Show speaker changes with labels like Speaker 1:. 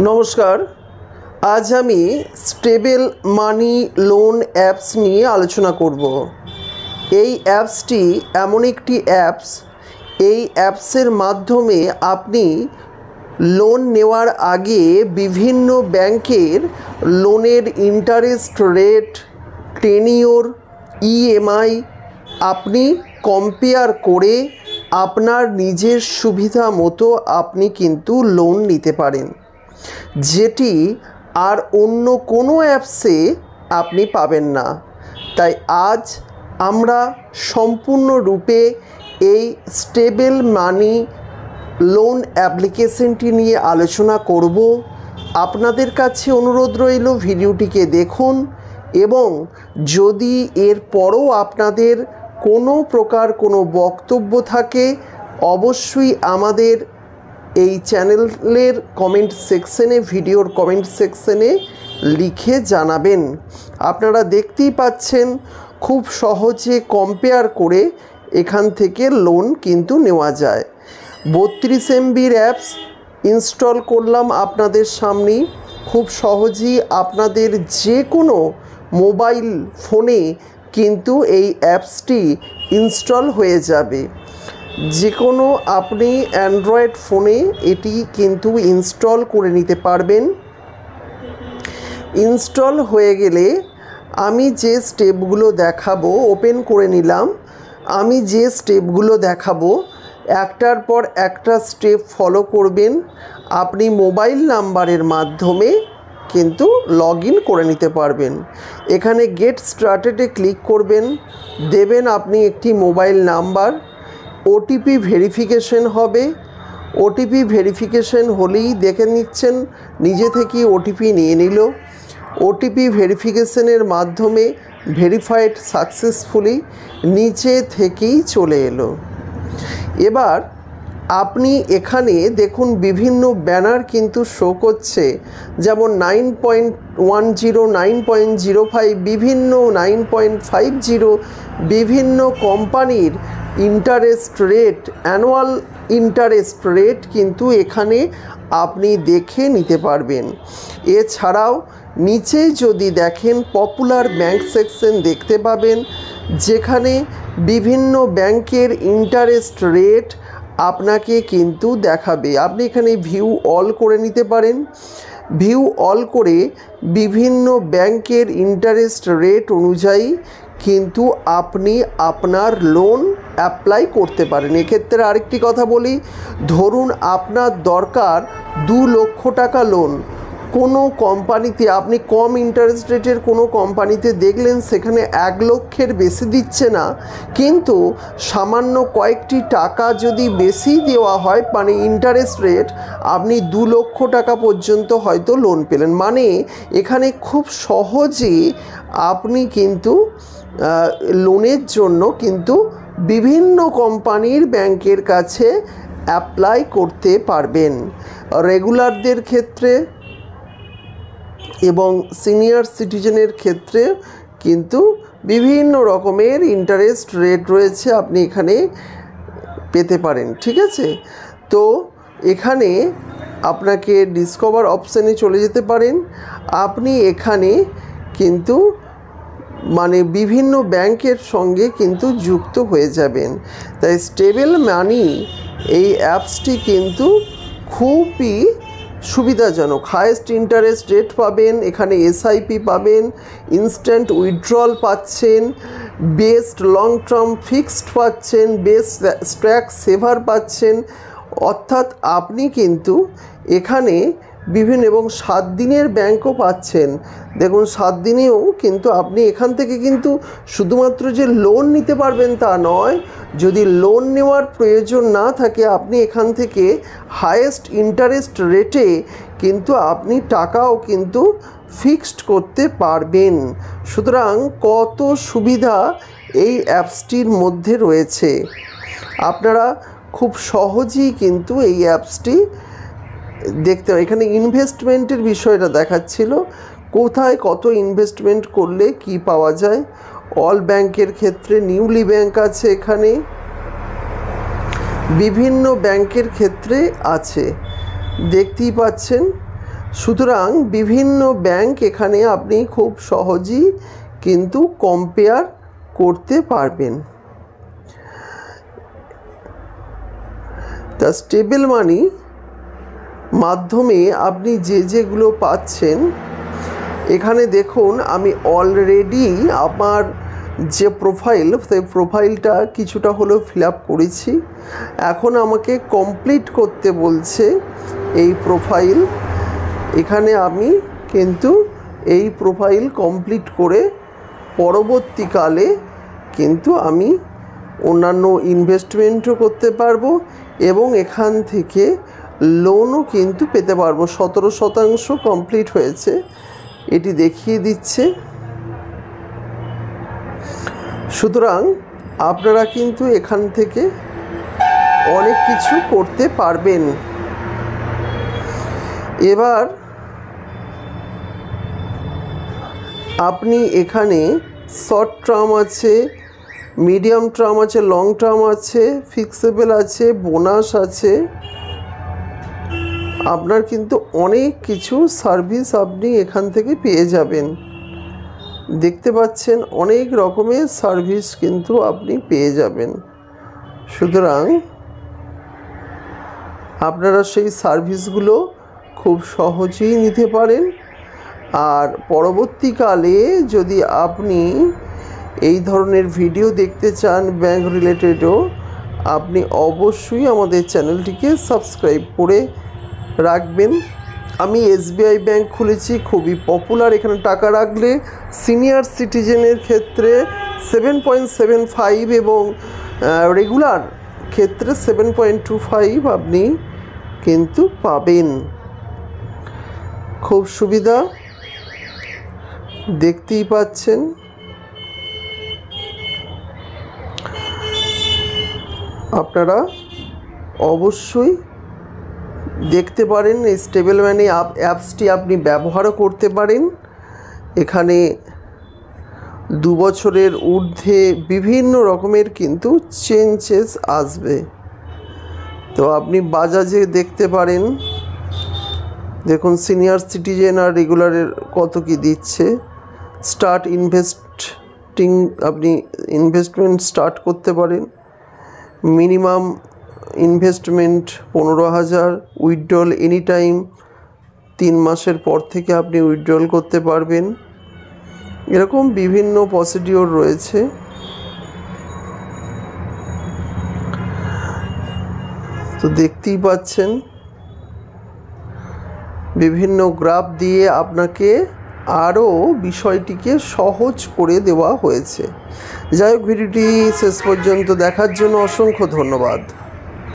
Speaker 1: নমস্কার। আজ আমি স্টেবল মানি লোন অ্যাপস নিয়ে আলোচনা করব। এই অ্যাপসটি এমন একটি অ্যাপস, এই অ্যাপসের মাধ্যমে আপনি লোন নেওয়ার আগে বিভিন্ন ব্যাংকের লোনের ইন্টারেস্ট রেট, টেনিওর, ইএমআই আপনি কম্পেয়ার করে আপনার নিজের সুবিধা মতো আপনি কিন্তু লোন নিতে পারেন, যেটি আর অন্য কোনো অ্যাপসে আপনি পাবেন না। তাই আজ আমরা সম্পূর্ণরূপে এই স্টেবল মানি লোন অ্যাপ্লিকেশনটি নিয়ে আলোচনা করব। আপনাদের কাছে অনুরোধ রইল ভিডিওটিকে দেখুন, এবং যদি এরপরও আপনাদের কোনো প্রকার কোনো বক্তব্য থাকে অবশ্যই আমাদের এই চ্যানেলের কমেন্ট সেকশনে, ভিডিওর কমেন্ট সেকশনে লিখে জানাবেন। আপনারা দেখতেই পাচ্ছেন খুব সহজে কম্পেয়ার করে এখান থেকে লোন কিন্তু নেওয়া যায়। 32 MBর অ্যাপস ইনস্টল করলাম আপনাদের সামনেই। খুব সহজেই আপনাদের যে কোনো মোবাইল ফোনে কিন্তু এই অ্যাপসটি ইনস্টল হয়ে যাবে। যে কোনো আপনি অ্যান্ড্রয়েড ফোনে এটি কিন্তু ইনস্টল করে নিতে পারবেন। ইনস্টল হয়ে গেলে আমি যে স্টেপগুলো দেখাবো, ওপেন করে নিলাম। আমি যে স্টেপগুলো দেখাবো একটার পর একটা স্টেপ ফলো করবেন। আপনি মোবাইল নাম্বারের মাধ্যমে কিন্তু লগ ইন করে নিতে পারবেন। এখানে গেট স্টার্টেডে ক্লিক করবেন, দেবেন আপনি একটি মোবাইল নাম্বার। ওটিপি ভেরিফিকেশন হবে। ওটিপি ভেরিফিকেশন হলেই দেখে নিচ্ছেন নিজে থেকেই ওটিপি নিয়ে নিল। ওটিপি ভেরিফিকেশনের মাধ্যমে ভেরিফাইড সাকসেসফুলি নিচে থেকেই চলে এলো। এবার আপনি এখানে দেখুন বিভিন্ন ব্যানার কিন্তু শো করছে, যেমন 9.10, 9.05, বিভিন্ন 9.50 বিভিন্ন কোম্পানির interest rate, annual interest rate কিন্তু এখানে আপনি দেখে নিতে পারবেন। এছাড়াও নিচে যদি দেখেন পপুলার ব্যাংক সেকশন দেখতে পাবেন, যেখানে বিভিন্ন ব্যাংকের ইন্টারেস্ট রেট আপনাকে কিন্তু দেখাবে। আপনি এখানে ভিউ অল করে নিতে পারেন। ভিউ অল করে বিভিন্ন ব্যাংকের ইন্টারেস্ট রেট অনুযায়ী কিন্তু আপনি আপনার লোন অ্যাপ্লাই করতে পারেন। এক্ষেত্রে আরেকটি কথা বলি, ধরুন আপনার দরকার 2 লক্ষ টাকা লোন। কোনো কোম্পানিতে আপনি কম ইন্টারেস্ট রেটের কোনো কোম্পানিতে দেখলেন সেখানে 1 লক্ষের বেশি দিচ্ছে না, কিন্তু সামান্য কয়েকটি টাকা যদি বেশি দেওয়া হয় মানে ইন্টারেস্ট রেট, আপনি 2 লক্ষ টাকা পর্যন্ত হয়তো লোন পেলেন। মানে এখানে খুব সহজে আপনি কিন্তু লোনের জন্য কিন্তু বিভিন্ন কোম্পানির ব্যাংকের কাছে অ্যাপ্লাই করতে পারবেন। রেগুলারদের ক্ষেত্রে এবং সিনিয়র সিটিজেনের ক্ষেত্রে কিন্তু বিভিন্ন রকমের ইন্টারেস্ট রেট রয়েছে, আপনি এখানে পেতে পারেন। ঠিক আছে, তো এখানে আপনাকে ডিসকভার অপশানে চলে যেতে পারেন। আপনি এখানে কিন্তু মানে বিভিন্ন ব্যাংকের সঙ্গে কিন্তু যুক্ত হয়ে যাবেন। তাই স্টেবল মানি এই অ্যাপসটি কিন্তু খুবই সুবিধাজনক। হায়েস্ট ইন্টারেস্ট রেট পাবেন, এখানে এসআইপি পাবেন, ইনস্ট্যান্ট উইথড্রল পাচ্ছেন, বেস্ট লং টার্ম ফিক্সড পাচ্ছেন, বেস্ট স্ট্যাক সেভার পাচ্ছেন। অর্থাৎ আপনি কিন্তু এখানে বিভিন্ন এবং 7 দিনের ব্যাংকও পাচ্ছেন। দেখুন 7 দিনেও কিন্তু আপনি এখান থেকে কিন্তু শুধুমাত্র যে লোন নিতে পারবেন তা নয়, যদি লোন নেওয়ার প্রয়োজন না থাকে আপনি এখান থেকে হায়েস্ট ইন্টারেস্ট রেটে কিন্তু আপনি টাকাও কিন্তু ফিক্সড করতে পারবেন। সুতরাং কত সুবিধা এই অ্যাপসটির মধ্যে রয়েছে। আপনারা খুব সহজেই কিন্তু এই অ্যাপসটি দেখতে, এখানে ইনভেস্টমেন্টের বিষয়টা দেখাচ্ছিল, কোথায় কত ইনভেস্টমেন্ট করলে কি পাওয়া যায়। অল ব্যাংকের ক্ষেত্রে নিউলি ব্যাংক আছে, এখানে বিভিন্ন ব্যাংকের ক্ষেত্রে আছে, দেখতেই পাচ্ছেন। সুতরাং বিভিন্ন ব্যাংক এখানে আপনি খুব সহজেই কিন্তু কম্পেয়ার করতে পারবেন। তা স্টেবল মানি মাধ্যমে আপনি যেগুলো পাচ্ছেন, এখানে দেখুন আমি অলরেডি আমার যে প্রোফাইল, সেই প্রোফাইলটা কিছুটা হলেও ফিল আপ করেছি। এখন আমাকে কমপ্লিট করতে বলছে এই প্রোফাইল। এখানে আমি কিন্তু এই প্রোফাইল কমপ্লিট করে পরবর্তীকালে কিন্তু আমি অন্যান্য ইনভেস্টমেন্টও করতে পারবো এবং এখান থেকে লোনও কিন্তু পেতে পারবো। 17% কমপ্লিট হয়েছে, এটি দেখিয়ে দিচ্ছে। সুতরাং আপনারা কিন্তু এখান থেকে অনেক কিছু করতে পারবেন। এবার আপনি এখানে শর্ট টার্ম আছে, মিডিয়াম টার্ম আছে, লং টার্ম আছে, ফিক্সেবল আছে, বোনাস আছে। আপনার কিন্তু অনেক কিছু সার্ভিস আপনি এখান থেকে পেয়ে যাবেন। দেখতে পাচ্ছেন অনেক রকমের সার্ভিস কিন্তু আপনি পেয়ে যাবেন। সুতরাং আপনারা সেই সার্ভিসগুলো খুব সহজেই নিতে পারেন। আর পরবর্তীকালে যদি আপনি এই ধরনের ভিডিও দেখতে চান ব্যাংক রিলেটেডও, আপনি অবশ্যই আমাদের চ্যানেলটিকে সাবস্ক্রাইব করে রাখবেন। আমি SBI ব্যাংক খুলেছি, খুবই পপুলার। এখানে টাকা রাখলে সিনিয়র সিটিজেনের ক্ষেত্রে 7.75 এবং রেগুলার ক্ষেত্রে 7.25 আপনি কিন্তু পাবেন। খুব সুবিধা, দেখতেই পাচ্ছেন। আপনারা অবশ্যই দেখতে পারেন। এই স্টেবল মানি অ্যাপসটি আপনি ব্যবহারও করতে পারেন। এখানে 2 বছরের ঊর্ধ্বে বিভিন্ন রকমের কিন্তু চেঞ্জেস আসবে। তো আপনি বাজাজে দেখতে পারেন, দেখুন সিনিয়র সিটিজেন আর রেগুলারের কত কি দিচ্ছে। স্টার্ট ইনভেস্টিং, আপনি ইনভেস্টমেন্ট স্টার্ট করতে পারেন। Minimum investment 15,000, withdrawal any time 3 মাসের পর থেকে আপনি উইথড্রল করতে পারবেন। এরকম বিভিন্ন প্রসিডিওর রয়েছে। তো দেখতেই পাচ্ছেন বিভিন্ন গ্রাফ দিয়ে আপনাকে আরও বিষয়টিকে সহজ করে দেওয়া হয়েছে। যাই হোক, ভিডিওটি শেষ পর্যন্ত দেখার জন্য অসংখ্য ধন্যবাদ।